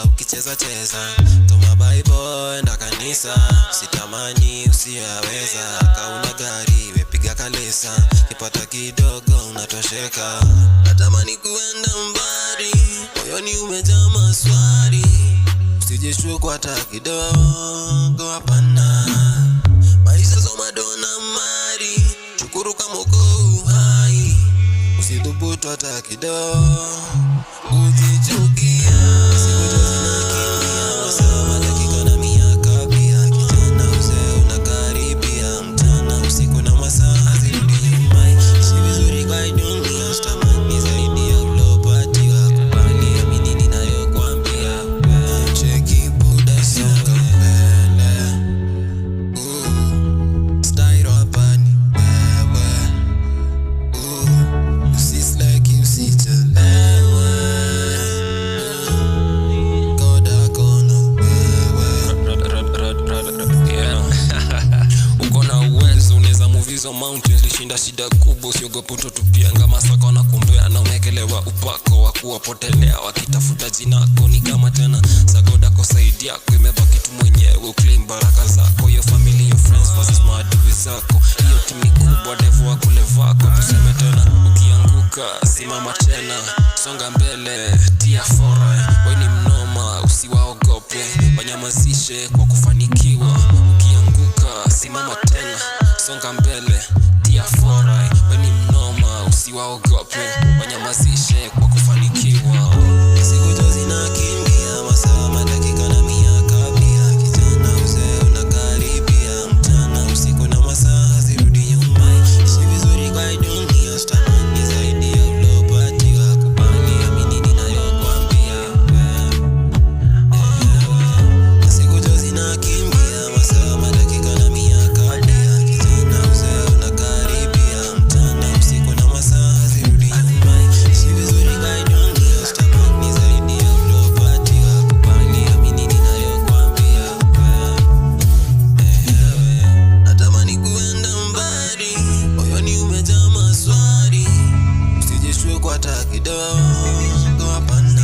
ukicheza cheza. Toma Bible enda kanisa, sitamani usiyaweza. Kauna gari wepiga kalesa, kipata kidogo unatosheka. Natamani kuenda mbali, moyoni umejaa maswali. Usijishukwa hata kidogo, hapana. Maisha soma dona mari, shukuru kama uko uhai. Usidhubutu hata kidogo, ujichukia. Siku zinakimbia, wasema dakika na miaka pia. Kijana uzee unakaribia, mchana usiku na masaa hazirudi nyuma. Ishi vizuri kwa dunia, sitamani zaidi ya ulopatiwa. Kubali amini ninayokuambia, cheki buda songa mbele. Style hapa ni wewe. Usisleki usichelewe. Koda kona wewe. Yeah. Uko na uwezo unaweza move hizo mountains, lishinda shida kubwa. Usiogope utotupia ngama sako na kumbea, na umekelewa upako wa kuwapotelea wakitafuta jinako. Ni kama tena sagoda kusaidia yako imebaki tu mwenyewe, uclaim baraka zako. Hiyo family, your friends versus maadui zako. Hiyo timu kubwa devu wa kule vako. Tuseme tena ukianguka simama tena, songa mbele tia fora. Wewe ni mnoma usiwaogope, wanyamazishe kwa kufanikiwa. Ukianguka simama tena, songa mbele tia fora. Wewe ni mnoma usiwaogope, wanyamazishe kwa kufanikiwa. Siku zinakimbia, masaa madakika na miaka pia. Kijana uzee unakaribia, mchana usiku na masaa hazirudi nyuma. Ishi vizuri kwa dunia, sitamani zaidi ya ulopatiwa. Kubali amini ninayokuambia, siku zinakimbia, masaa madakika na miaka pia. Kijana uzee unakaribia, mchana usiku na masaa hazirudi nyuma. Ishi vizuri kwa dunia, sitamani zaidi ya ulopatiwa. Kubali amini ninayokuambia, natamani kuenda mbali, moyoni umejaa maswali. Usijishukwa hata kidogo, hapana.